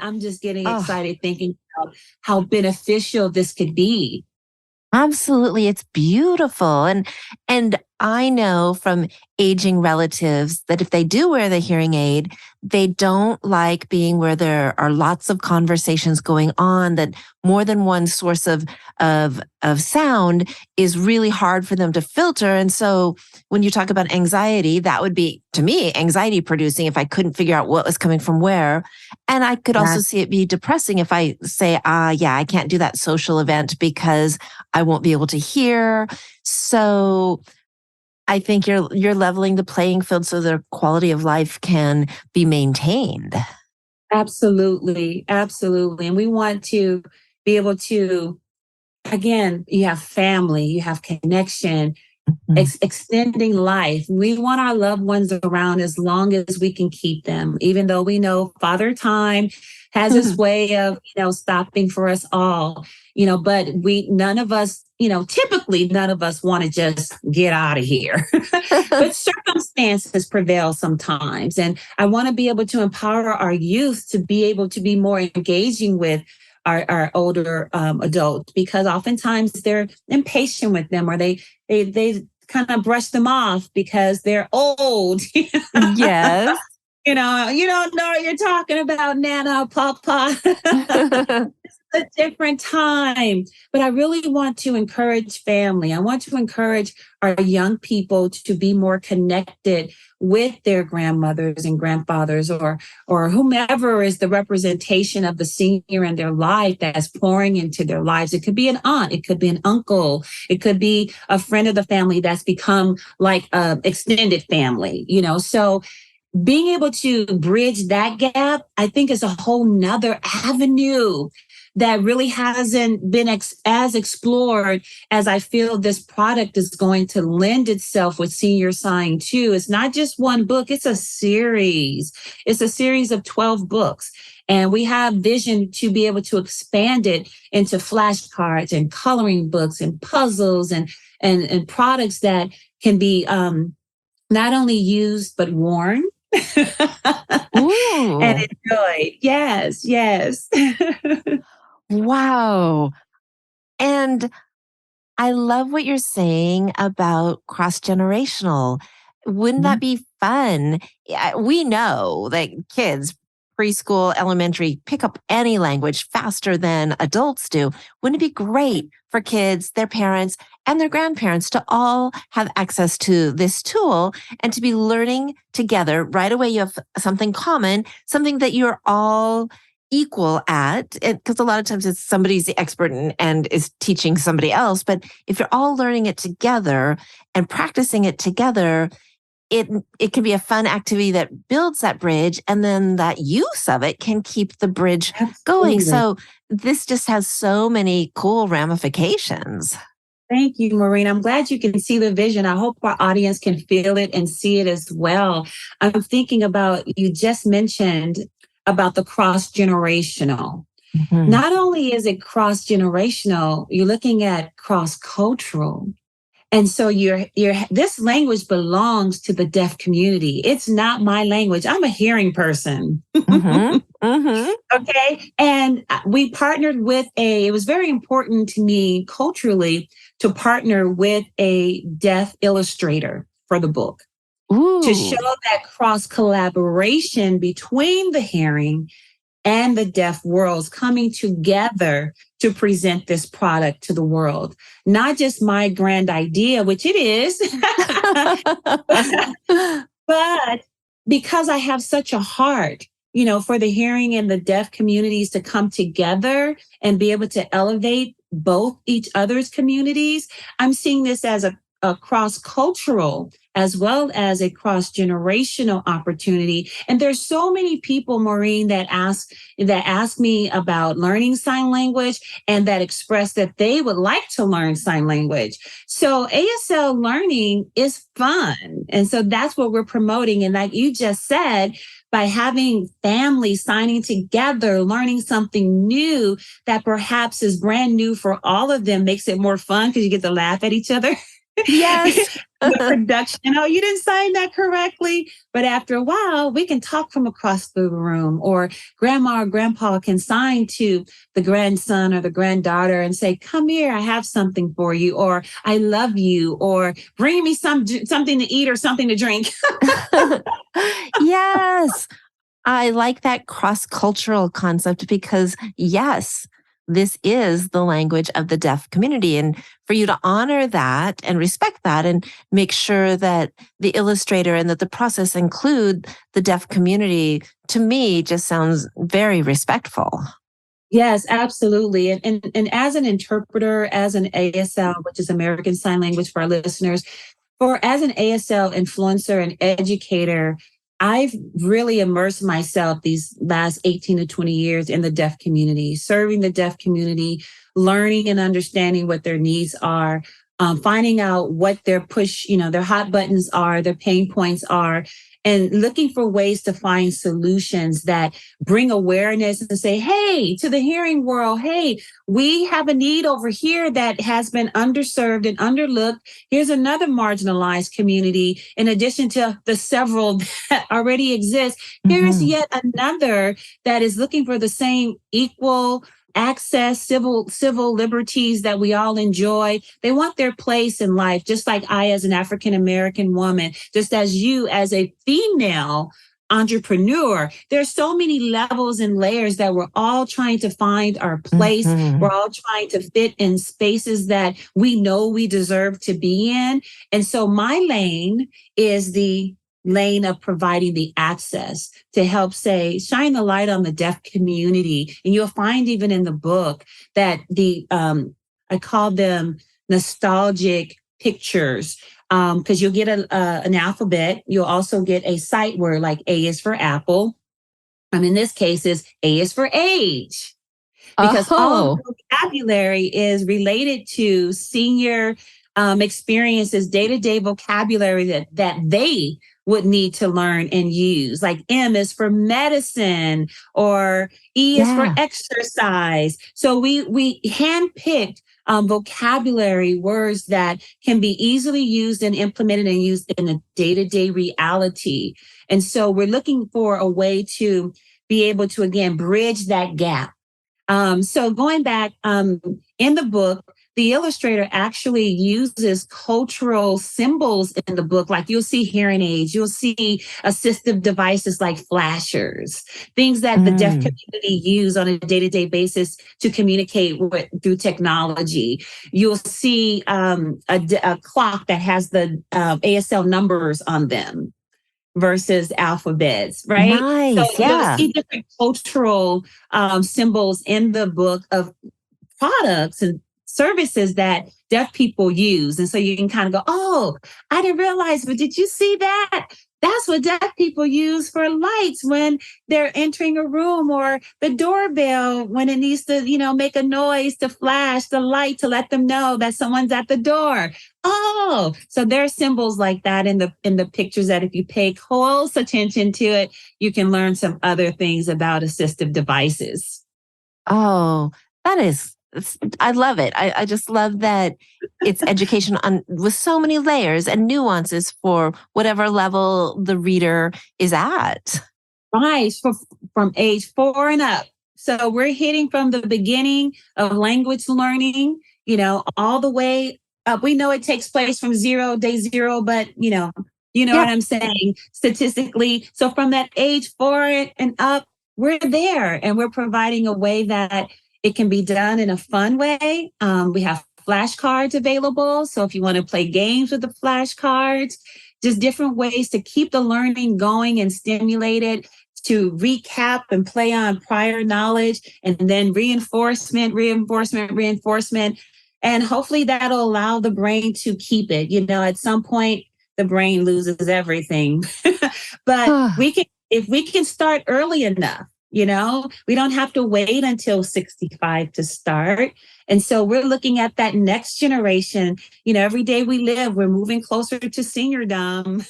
I'm just getting Oh, excited thinking about how beneficial this could be. absolutely. It's beautiful. And I know from aging relatives that if they do wear the hearing aid, they don't like being where there are lots of conversations going on, that more than one source of sound is really hard for them to filter. And so when you talk about anxiety, that would be, to me, anxiety producing if I couldn't figure out what was coming from where. And I could also Yes, see it be depressing if I say, yeah, I can't do that social event because I won't be able to hear. So I think you're leveling the playing field so their quality of life can be maintained. absolutely. Absolutely. And we want to be able to, again, you have family, you have connection, Mhm. extending life. We want our loved ones around as long as we can keep them, even though we know Father Time has its way of, stopping for us all, but none of us, typically none of us want to just get out of here. But circumstances prevail sometimes. And I want to be able to empower our youth to be able to be more engaging with our older adults, because oftentimes they're impatient with them, or they kind of brush them off because they're old. Yes. You don't know what you're talking about, Nana, Papa. A different time. But I really want to encourage family. I want to encourage our young people to be more connected with their grandmothers and grandfathers, or whomever is the representation of the senior in their life that's pouring into their lives. It could be an aunt, it could be an uncle, it could be a friend of the family that's become like a extended family, So being able to bridge that gap, I think, is a whole nother avenue that really hasn't been as explored as I feel this product is going to lend itself with Senior Sign 2. It's not just one book, it's a series. It's a series of 12 books. And we have vision to be able to expand it into flashcards and coloring books and puzzles and products that can be not only used but worn and Ooh, enjoyed. Yes, yes. wow. And I love what you're saying about cross generational. Wouldn't that be fun? Yeah, we know that kids, preschool, elementary, pick up any language faster than adults do. Wouldn't it be great for kids, their parents, and their grandparents to all have access to this tool and to be learning together right away? You have something common, something that you're all equal at, because a lot of times it's somebody's the expert and is teaching somebody else. But if you're all learning it together and practicing it together, it it can be a fun activity that builds that bridge, and then that use of it can keep the bridge going. Absolutely. So this just has so many cool ramifications. Thank you, Maureen. I'm glad you can see the vision. I hope our audience can feel it and see it as well. I'm thinking about, you just mentioned about the cross generational. Mhm. Not only is it cross generational, you're looking at cross cultural. And so this language belongs to the deaf community. It's not my language. I'm a hearing person. Mhm. Mhm. Okay. And we partnered with it was very important to me culturally to partner with a deaf illustrator for the book, to show Ooh. that cross collaboration between the hearing and the deaf worlds coming together to present this product to the world. Not just my grand idea, which it is, but because I have such a heart, for the hearing and the deaf communities to come together and be able to elevate both each other's communities, I'm seeing this as a cross-cultural as well as a cross-generational opportunity. And there's so many people, Maureen, that ask me about learning sign language and that express that they would like to learn sign language. So ASL learning is fun. And so that's what we're promoting. And like you just said, by having families signing together, learning something new that perhaps is brand new for all of them makes it more fun because you get to laugh at each other. Yes. The production, oh, you didn't sign that correctly. But after a while, we can talk from across the room, or grandma or grandpa can sign to the grandson or the granddaughter and say, come here, I have something for you, or I love you, or bring me something to eat or something to drink. Yes. I like that cross-cultural concept because, yes, this is the language of the deaf community. And for you to honor that and respect that and make sure that the illustrator and that the process include the deaf community, to me, just sounds very respectful. Yes, absolutely. And as an interpreter, as an ASL, which is American Sign Language for our listeners, for as an ASL influencer and educator, I've really immersed myself these last 18 to 20 years in the deaf community, serving the deaf community, learning and understanding what their needs are, finding out what their hot buttons are, their pain points are, and looking for ways to find solutions that bring awareness and say, hey, to the hearing world, hey, we have a need over here that has been underserved and underlooked. Here's another marginalized community. In addition to the several that already exist, here's Mhm. yet another that is looking for the same equal access, civil liberties that we all enjoy. They want their place in life, just like I, as an African American woman, just as you, as a female entrepreneur. There's so many levels and layers that we're all trying to find our place. We're Mhm. all trying to fit in spaces that we know we deserve to be in. And so my lane is the lane of providing the access to help shine the light on the deaf community. And you'll find even in the book that I call them nostalgic pictures, because you'll get an alphabet. You'll also get a sight word, like A is for apple. In this case, A is for age, because all Oh, the vocabulary is related to senior experiences, day-to-day vocabulary that they would need to learn and use. Like M is for medicine, or E is for yeah. exercise. So we handpicked vocabulary words that can be easily used and implemented and used in a day-to-day reality. And so we're looking for a way to be able to, again, bridge that gap. So going back, in the book, the illustrator actually uses cultural symbols in the book. Like you'll see hearing aids, you'll see assistive devices like flashers, things that the deaf Mm. community use on a day-to-day basis to communicate through technology. You'll see a clock that has the ASL numbers on them versus alphabets, right? So Nice. you'll Yeah. see different cultural symbols in the book of products and services that deaf people use. And so you can kind of go, oh, I didn't realize, but did you see that? That's what deaf people use for lights when they're entering a room, or the doorbell when it needs to, make a noise to flash the light to let them know that someone's at the door. Oh, so there are symbols like that in the pictures that if you pay close attention to it, you can learn some other things about assistive devices. Oh, I love it. I just love that it's education on with so many layers and nuances for whatever level the reader is at. Right, from age 4 and up. So we're hitting from the beginning of language learning, all the way up. We know it takes place from day zero, but you know Yeah. what I'm saying statistically. So from that age 4 and up, we're there, and we're providing a way that it can be done in a fun way. We have flashcards available. So if you want to play games with the flashcards, just different ways to keep the learning going and stimulated, to recap and play on prior knowledge, and then reinforcement, reinforcement, reinforcement. And hopefully that'll allow the brain to keep it. At some point, the brain loses everything. But if we can start early enough, we don't have to wait until 65 to start. And so we're looking at that next generation. Every day we live, we're moving closer to seniordom.